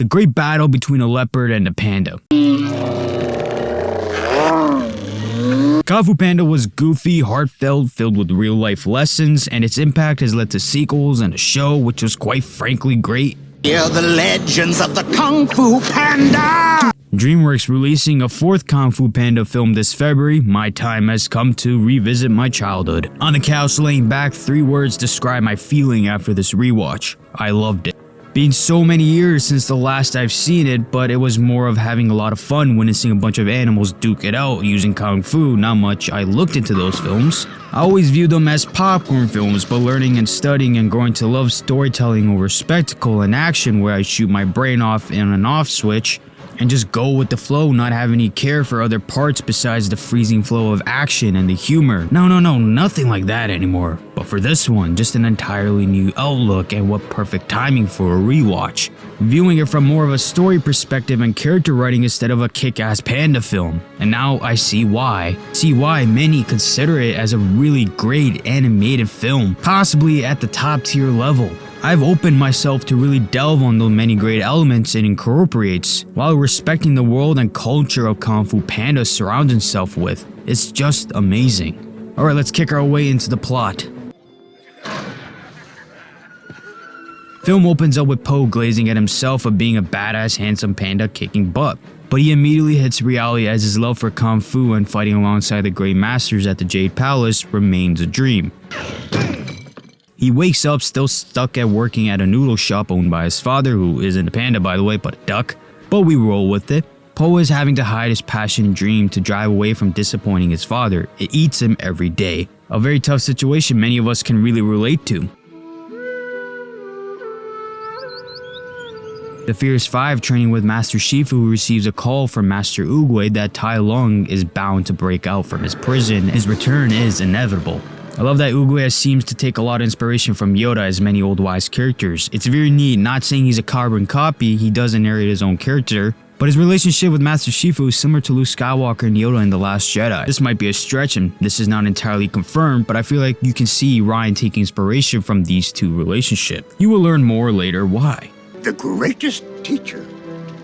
The great battle between a leopard and a panda. Kung Fu Panda was goofy, heartfelt, filled with real-life lessons, and its impact has led to sequels and a show which was quite frankly great. Hear the legends of the Kung Fu Panda! Dreamworks releasing a fourth Kung Fu Panda film this February. My time has come to revisit my childhood. On the couch laying back, 3 words describe my feeling after this rewatch. I loved it. Been so many years since the last I've seen it, but it was more of having a lot of fun witnessing a bunch of animals duke it out using Kung Fu. Not much I looked into those films. I always viewed them as popcorn films, but learning and studying and growing to love storytelling over spectacle and action where I shoot my brain off in an off switch and just go with the flow, not have any care for other parts besides the freezing flow of action and the humor. No, nothing like that anymore. But for this one, just an entirely new outlook, and what perfect timing for a rewatch. Viewing it from more of a story perspective and character writing instead of a kick-ass panda film. And now I see why. Many consider it as a really great animated film, possibly at the top tier level. I've opened myself to really delve on the many great elements it incorporates, while respecting the world and culture of Kung Fu Panda surrounds itself with. It's just amazing. Alright, let's kick our way into the plot. Film opens up with Po glazing at himself of being a badass handsome panda kicking butt. But he immediately hits reality as his love for Kung Fu and fighting alongside the great masters at the Jade Palace remains a dream. He wakes up still stuck at working at a noodle shop owned by his father, who isn't a panda by the way, but a duck. But we roll with it. Po is having to hide his passion and dream to drive away from disappointing his father. It eats him every day. A very tough situation many of us can really relate to. The Fierce Five, training with Master Shifu, receives a call from Master Oogway that Tai Lung is bound to break out from his prison. His return is inevitable. I love that Oogway seems to take a lot of inspiration from Yoda as many old wise characters. It's very neat, not saying he's a carbon copy, he doesn't narrate his own character, but his relationship with Master Shifu is similar to Luke Skywalker and Yoda in The Last Jedi. This might be a stretch and this is not entirely confirmed, but I feel like you can see Ryan taking inspiration from these two relationships. You will learn more later why. The greatest teacher,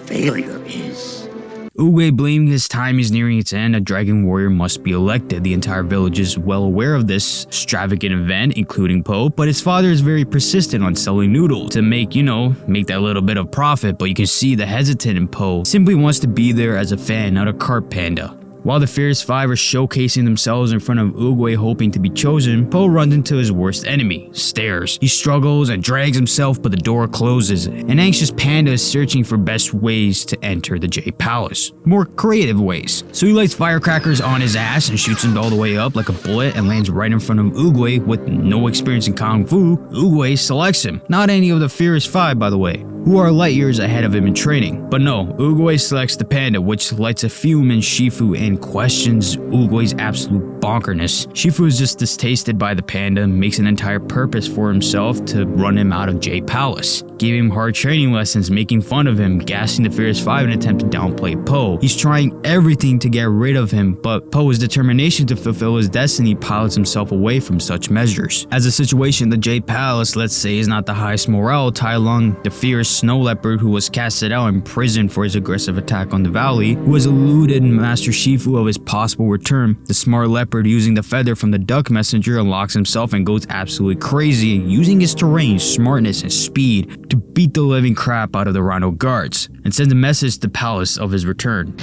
failure is. Oogway, blaming his time is nearing its end, a dragon warrior must be elected. The entire village is well aware of this extravagant event, including Po, but his father is very persistent on selling noodles to make that little bit of profit, but you can see the hesitant in Po simply wants to be there as a fan, not a cart panda. While the Fierce Five are showcasing themselves in front of Oogway hoping to be chosen, Po runs into his worst enemy, stairs. He struggles and drags himself, but the door closes. An anxious panda is searching for best ways to enter the Jade Palace. More creative ways. So he lights firecrackers on his ass and shoots him all the way up like a bullet and lands right in front of Oogway with no experience in Kung Fu. Oogway selects him. Not any of the Fierce Five, by the way, who are light years ahead of him in training. But no, Oogway selects the panda, which lights a fume in Shifu and questions Oogway's absolute bonkerness. Shifu is just distasted by the panda and makes an entire purpose for himself to run him out of Jade Palace. Giving him hard training lessons, making fun of him, gassing the Fierce Five in an attempt to downplay Po. He's trying everything to get rid of him, but Po's determination to fulfill his destiny pilots himself away from such measures. As the situation in the Jade Palace, let's say, is not the highest morale, Tai Lung, the fierce snow leopard who was casted out in prison for his aggressive attack on the valley, who has eluded Master Shifu of his possible return. The smart leopard, using the feather from the duck messenger, unlocks himself and goes absolutely crazy, using his terrain, smartness, and speed to beat the living crap out of the Rhino guards, and sends a message to the palace of his return.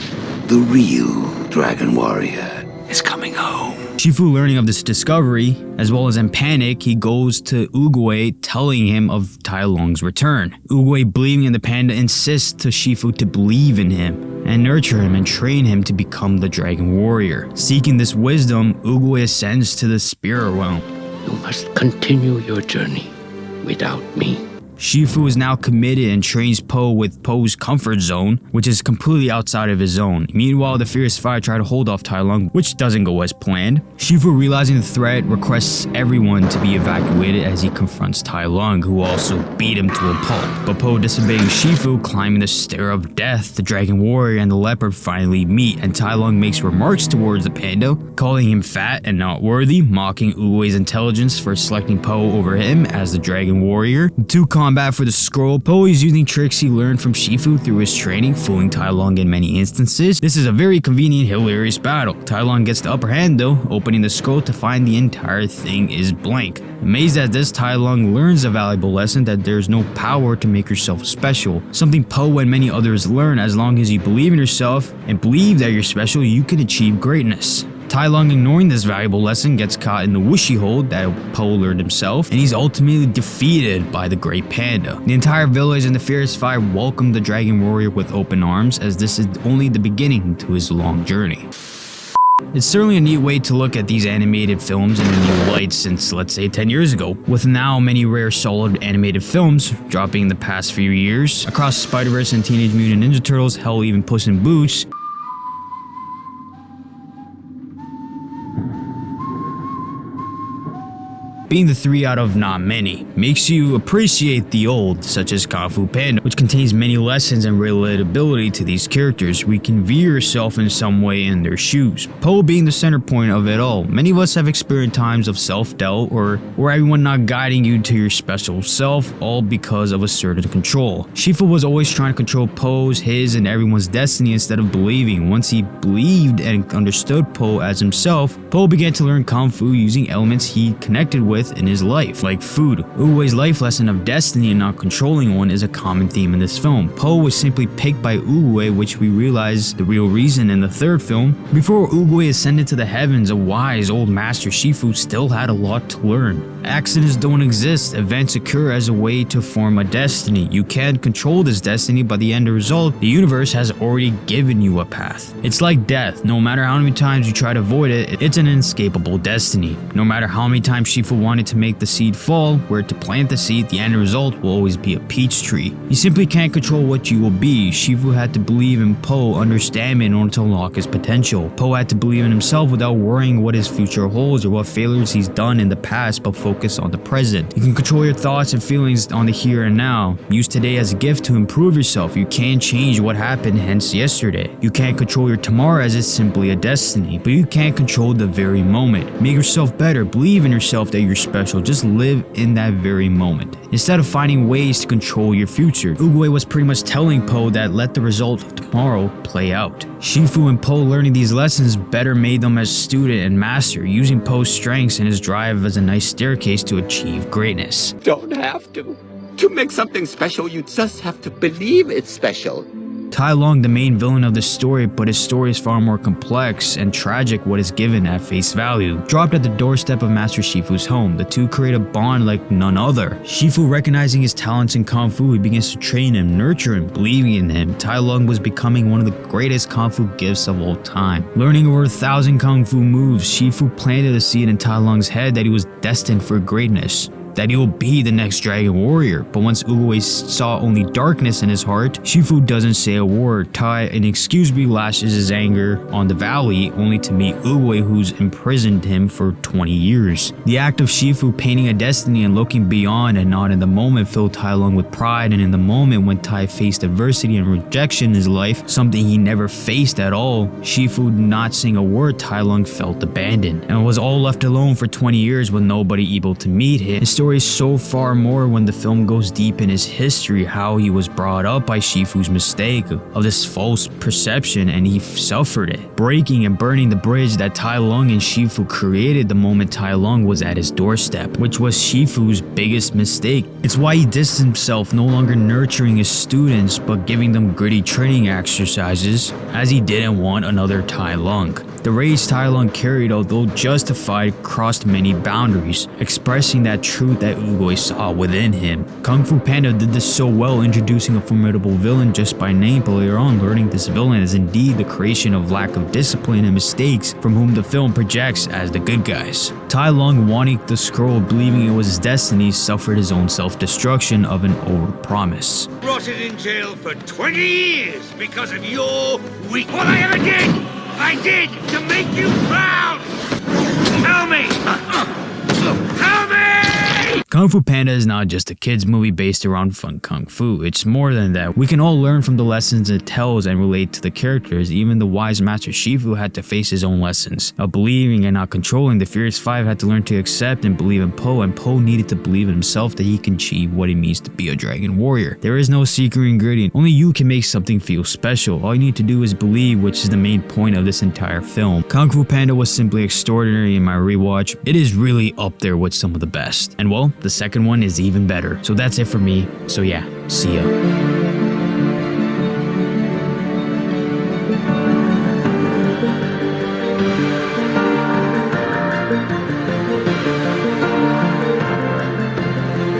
The real Dragon Warrior is coming home. Shifu, learning of this discovery, as well as in panic, he goes to Oogway telling him of Tai Lung's return. Oogway, believing in the panda, insists to Shifu to believe in him and nurture him and train him to become the Dragon Warrior. Seeking this wisdom, Oogway ascends to the spirit realm. You must continue your journey without me. Shifu is now committed and trains Po with Po's comfort zone, which is completely outside of his own. Meanwhile, the Fierce Five try to hold off Tai Lung, which doesn't go as planned. Shifu, realizing the threat, requests everyone to be evacuated as he confronts Tai Lung, who also beat him to a pulp. But Po, disobeying Shifu, climbing the stair of death, the Dragon Warrior and the leopard finally meet, and Tai Lung makes remarks towards the panda, calling him fat and not worthy, mocking Oogway's intelligence for selecting Po over him as the Dragon Warrior. The two combat for the scroll, Po is using tricks he learned from Shifu through his training, fooling Tai Lung in many instances. This is a very convenient, hilarious battle. Tai Lung gets the upper hand though, opening the scroll to find the entire thing is blank. Amazed at this, Tai Lung learns a valuable lesson that there's no power to make yourself special. Something Po and many others learn: as long as you believe in yourself and believe that you're special, you can achieve greatness. Tai Lung, ignoring this valuable lesson, gets caught in the whooshy hole that Po learned himself, and he's ultimately defeated by the Great Panda. The entire village and the fierce fight welcome the Dragon Warrior with open arms, as this is only the beginning to his long journey. It's certainly a neat way to look at these animated films in a new light since, let's say, 10 years ago, with now many rare solid animated films dropping in the past few years. Across Spider-Verse and Teenage Mutant Ninja Turtles, hell, even Puss in Boots. Being the 3 out of not many makes you appreciate the old, such as Kung Fu Panda, which contains many lessons and relatability to these characters. We can view yourself in some way in their shoes. Po being the center point of it all. Many of us have experienced times of self-doubt or everyone not guiding you to your special self, all because of a certain control. Shifu was always trying to control Po's, his, and everyone's destiny instead of believing. Once he believed and understood Po as himself, Po began to learn Kung Fu using elements he connected with in his life, like food. Uguay's life lesson of destiny and not controlling one is a common theme in this film. Po was simply picked by Uguay, which we realize the real reason in the third film. Before Uguay ascended to the heavens, a wise old master Shifu still had a lot to learn. Accidents don't exist, events occur as a way to form a destiny. You can't control this destiny, but the end result, the universe has already given you a path. It's like death. No matter how many times you try to avoid it, it's an inescapable destiny. No matter how many times Shifu wanted to make the seed fall, where to plant the seed, the end result will always be a peach tree. You simply can't control what you will be. Shifu had to believe in Po, understand it in order to unlock his potential. Po had to believe in himself without worrying what his future holds or what failures he's done in the past, but focus on the present. You can control your thoughts and feelings on the here and now. Use today as a gift to improve yourself. You can't change what happened, hence yesterday. You can't control your tomorrow as it's simply a destiny, but you can control the very moment. Make yourself better. Believe in yourself that you're special. Just live in that very moment, instead of finding ways to control your future. Uguay was pretty much telling Po that let the result of tomorrow play out. Shifu and Po learning these lessons better made them as student and master, using Po's strengths and his drive as a nice staircase to achieve greatness. Don't have to. To make something special, you just have to believe it's special. Tai Lung, the main villain of the story, but his story is far more complex and tragic what is given at face value. Dropped at the doorstep of Master Shifu's home, the two create a bond like none other. Shifu, recognizing his talents in Kung Fu, he begins to train him, nurture him, believing in him. Tai Lung was becoming one of the greatest Kung Fu gifts of all time. Learning over 1,000 Kung Fu moves, Shifu planted a seed in Tai Lung's head that he was destined for greatness, that he will be the next Dragon Warrior. But once Uguay saw only darkness in his heart, Shifu doesn't say a word. Tai inexcusably lashes his anger on the valley, only to meet Uguay, who's imprisoned him for 20 years. The act of Shifu painting a destiny and looking beyond and not in the moment filled Tai Lung with pride, and in the moment when Tai faced adversity and rejection in his life, something he never faced at all, Shifu not saying a word, Tai Lung felt abandoned and was all left alone for 20 years with nobody able to meet him. His story is so far more when the film goes deep in his history, how he was brought up by Shifu's mistake of this false perception, and he suffered it, breaking and burning the bridge that Tai Lung and Shifu created the moment Tai Lung was at his doorstep, which was Shifu's biggest mistake. It's why he distanced himself, no longer nurturing his students but giving them gritty training exercises, as he didn't want another Tai Lung. The rage Tai Lung carried, although justified, crossed many boundaries, expressing that truth that Uguay saw within him. Kung Fu Panda did this so well, introducing a formidable villain just by name, but later on learning this villain is indeed the creation of lack of discipline and mistakes from whom the film projects as the good guys. Tai Lung, wanting the scroll, believing it was his destiny, suffered his own self-destruction of an overpromise. Rotted in jail for 20 years because of your weak. What I ever did, I did to make you proud. Tell me. Tell me! Kung Fu Panda is not just a kids movie based around fun kung fu, it's more than that. We can all learn from the lessons it tells and relate to the characters. Even the wise master Shifu had to face his own lessons of believing and not controlling. The Furious Five had to learn to accept and believe in Po, and Po needed to believe in himself that he can achieve what it means to be a dragon warrior. There is no secret ingredient, only you can make something feel special. All you need to do is believe, which is the main point of this entire film. Kung Fu Panda was simply extraordinary in my rewatch. It is really up there with some of the best. And well, the second one is even better. So that's it for me. So yeah, see ya.